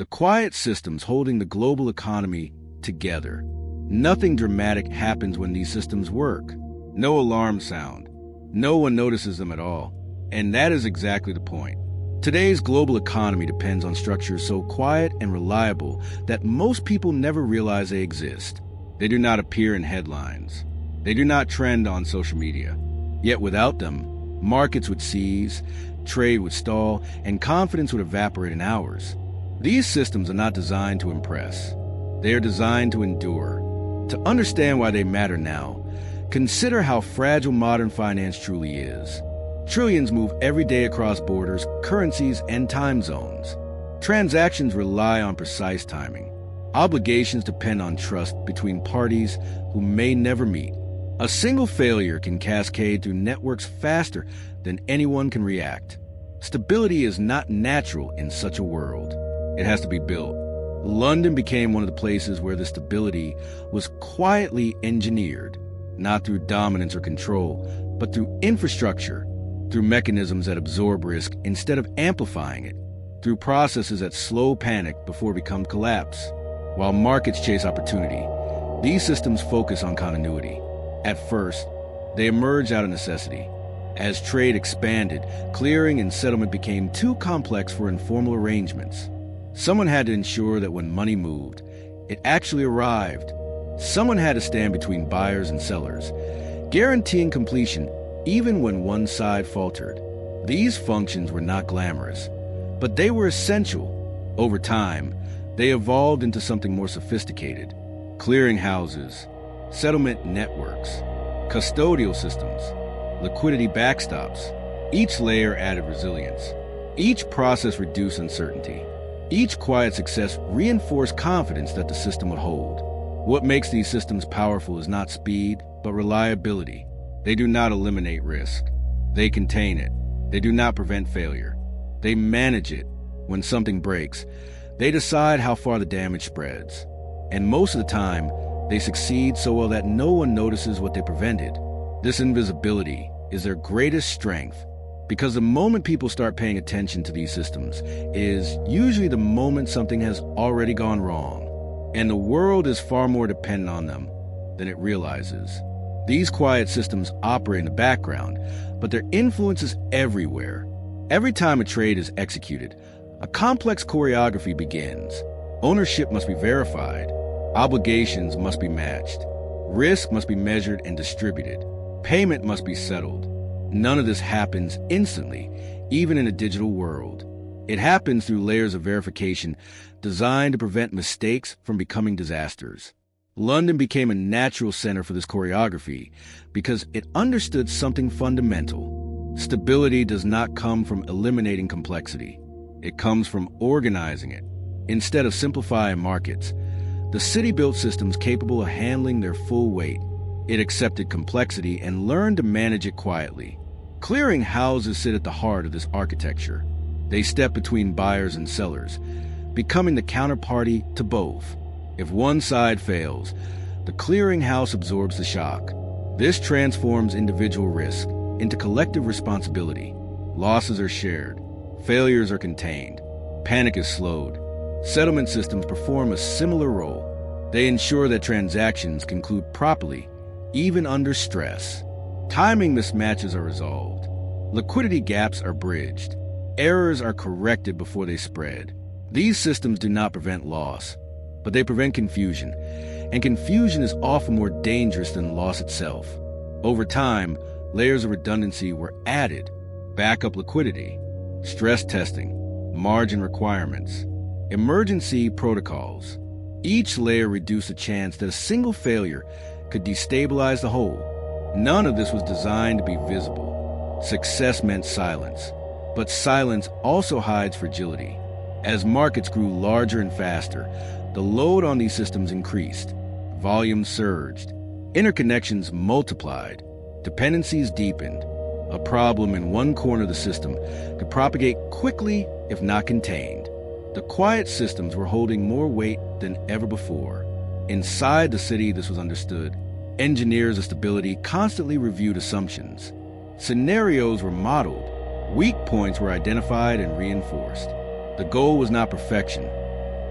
the quiet systems holding the global economy together. Nothing dramatic happens when these systems work. No alarm sound. No one notices them at all. And that is exactly the point. Today's global economy depends on structures so quiet and reliable that most people never realize they exist. They do not appear in headlines. They do not trend on social media. Yet without them, markets would seize, trade would stall, and confidence would evaporate in hours. These systems are not designed to impress. They are designed to endure. To understand why they matter now, consider how fragile modern finance truly is. Trillions move every day across borders, currencies, and time zones. Transactions rely on precise timing. Obligations depend on trust between parties who may never meet. A single failure can cascade through networks faster than anyone can react. Stability is not natural in such a world. It has to be built. London became one of the places where the stability was quietly engineered, not through dominance or control, but through infrastructure, through mechanisms that absorb risk instead of amplifying it, through processes that slow panic before it becomes collapse. While markets chase opportunity, these systems focus on continuity. At first, they emerged out of necessity. As trade expanded, clearing and settlement became too complex for informal arrangements. Someone had to ensure that when money moved, it actually arrived. Someone had to stand between buyers and sellers, guaranteeing completion even when one side faltered. These functions were not glamorous, but they were essential. Over time, they evolved into something more sophisticated: clearing houses, settlement networks, custodial systems, liquidity backstops. Each layer added resilience. Each process reduced uncertainty. Each quiet success reinforced confidence that the system would hold. What makes these systems powerful is not speed, but reliability. They do not eliminate risk. They contain it. They do not prevent failure. They manage it. When something breaks, they decide how far the damage spreads. And most of the time, they succeed so well that no one notices what they prevented. This invisibility is their greatest strength, because the moment people start paying attention to these systems is usually the moment something has already gone wrong. And the world is far more dependent on them than it realizes. These quiet systems operate in the background, but their influence is everywhere. Every time a trade is executed, a complex choreography begins. Ownership must be verified. Obligations must be matched. Risk must be measured and distributed. Payment must be settled. None of this happens instantly, even in a digital world. It happens through layers of verification designed to prevent mistakes from becoming disasters. London became a natural center for this choreography because it understood something fundamental. Stability does not come from eliminating complexity. It comes from organizing it. Instead of simplifying markets, the city built systems capable of handling their full weight. It accepted complexity and learned to manage it quietly. Clearing houses sit at the heart of this architecture. They step between buyers and sellers, becoming the counterparty to both. If one side fails, the clearing house absorbs the shock. This transforms individual risk into collective responsibility. Losses are shared. Failures are contained. Panic is slowed. Settlement systems perform a similar role. They ensure that transactions conclude properly, even under stress. Timing mismatches are resolved. Liquidity gaps are bridged. Errors are corrected before they spread. These systems do not prevent loss, but they prevent confusion, and confusion is often more dangerous than loss itself. Over time, layers of redundancy were added: backup liquidity, stress testing, margin requirements, emergency protocols. Each layer reduced the chance that a single failure could destabilize the whole. None of this was designed to be visible. Success meant silence, but silence also hides fragility. As markets grew larger and faster, the load on these systems increased. Volume surged. Interconnections multiplied. Dependencies deepened. A problem in one corner of the system could propagate quickly if not contained. The quiet systems were holding more weight than ever before. Inside the city, this was understood. Engineers of stability constantly reviewed assumptions. Scenarios were modeled. Weak points were identified and reinforced. The goal was not perfection,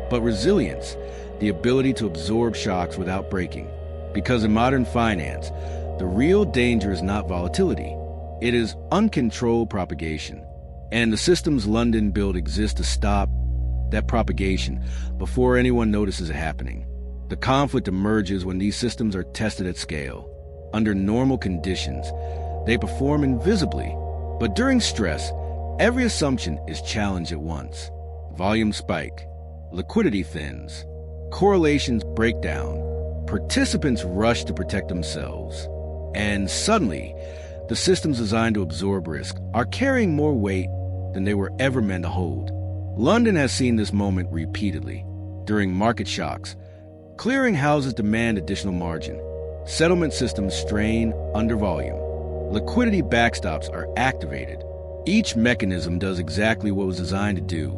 but resilience, the ability to absorb shocks without breaking. Because in modern finance, the real danger is not volatility. It is uncontrolled propagation. And the systems London built exist to stop that propagation before anyone notices it happening. The conflict emerges when these systems are tested at scale. Under normal conditions, they perform invisibly. But during stress, every assumption is challenged at once. Volumes spike, liquidity thins, correlations break down, participants rush to protect themselves. And suddenly, the systems designed to absorb risk are carrying more weight than they were ever meant to hold. London has seen this moment repeatedly. During market shocks, clearing houses demand additional margin. Settlement systems strain under volume. Liquidity backstops are activated. Each mechanism does exactly what was designed to do,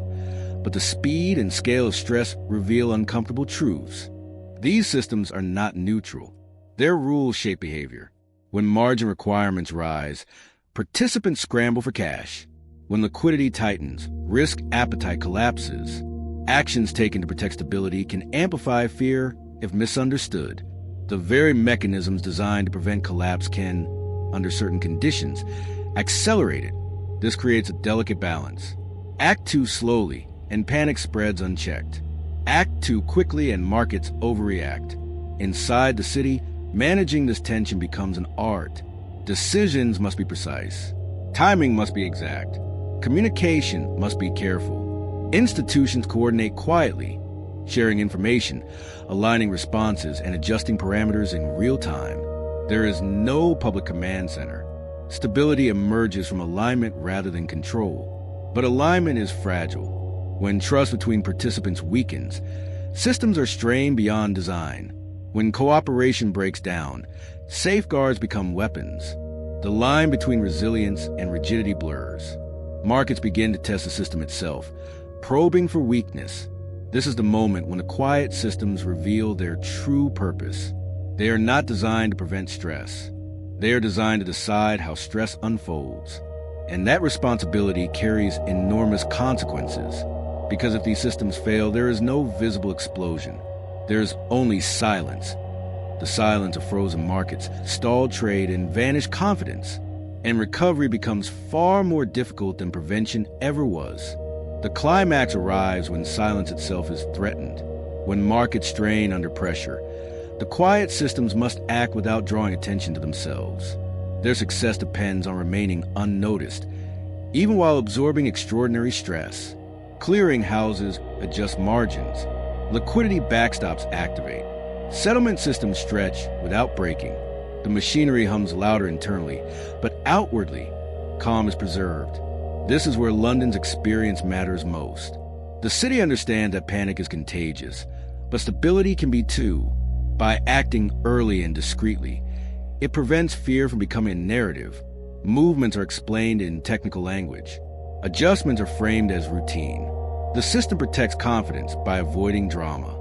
but the speed and scale of stress reveal uncomfortable truths. These systems are not neutral. Their rules shape behavior. When margin requirements rise, participants scramble for cash. When liquidity tightens, risk appetite collapses. Actions taken to protect stability can amplify fear if misunderstood. The very mechanisms designed to prevent collapse can, under certain conditions, accelerate it. This creates a delicate balance. Act too slowly, and panic spreads unchecked. Act too quickly, and markets overreact. Inside the city, managing this tension becomes an art. Decisions must be precise. Timing must be exact. Communication must be careful. Institutions coordinate quietly, sharing information, aligning responses, and adjusting parameters in real time. There is no public command center. Stability emerges from alignment rather than control. But alignment is fragile. When trust between participants weakens, systems are strained beyond design. When cooperation breaks down, safeguards become weapons. The line between resilience and rigidity blurs. Markets begin to test the system itself, probing for weakness. This is the moment when the quiet systems reveal their true purpose. They are not designed to prevent stress. They are designed to decide how stress unfolds. And that responsibility carries enormous consequences. Because if these systems fail, there is no visible explosion. There's only silence. The silence of frozen markets, stalled trade, and vanished confidence. And recovery becomes far more difficult than prevention ever was. The climax arrives when silence itself is threatened. When markets strain under pressure, the quiet systems must act without drawing attention to themselves. Their success depends on remaining unnoticed, even while absorbing extraordinary stress. Clearing houses adjust margins. Liquidity backstops activate. Settlement systems stretch without breaking. The machinery hums louder internally, but outwardly, calm is preserved. This is where London's experience matters most. The city understands that panic is contagious, but stability can be too. By acting early and discreetly, it prevents fear from becoming a narrative. Movements are explained in technical language. Adjustments are framed as routine. The system protects confidence by avoiding drama.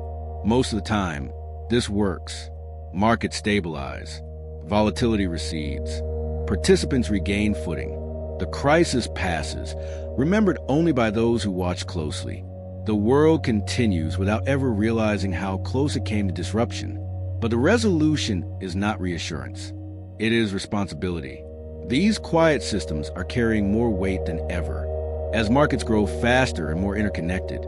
Most of the time, this works. Markets stabilize. Volatility recedes. Participants regain footing. The crisis passes, remembered only by those who watch closely. The world continues without ever realizing how close it came to disruption. But the resolution is not reassurance. It is responsibility. These quiet systems are carrying more weight than ever. As markets grow faster and more interconnected,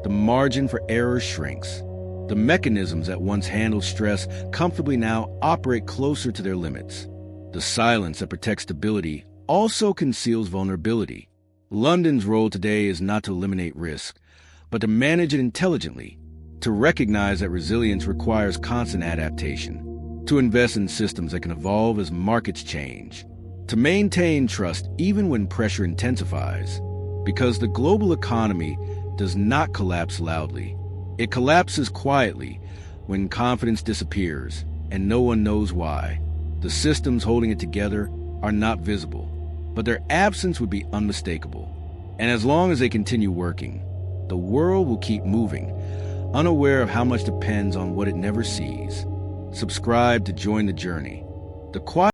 the margin for error shrinks. The mechanisms that once handled stress comfortably now operate closer to their limits. The silence that protects stability also conceals vulnerability. London's role today is not to eliminate risk, but to manage it intelligently, to recognize that resilience requires constant adaptation, to invest in systems that can evolve as markets change, to maintain trust even when pressure intensifies, because the global economy does not collapse loudly. It collapses quietly when confidence disappears and no one knows why. The systems holding it together are not visible, but their absence would be unmistakable. And as long as they continue working, the world will keep moving, unaware of how much depends on what it never sees. Subscribe to join the journey. The quiet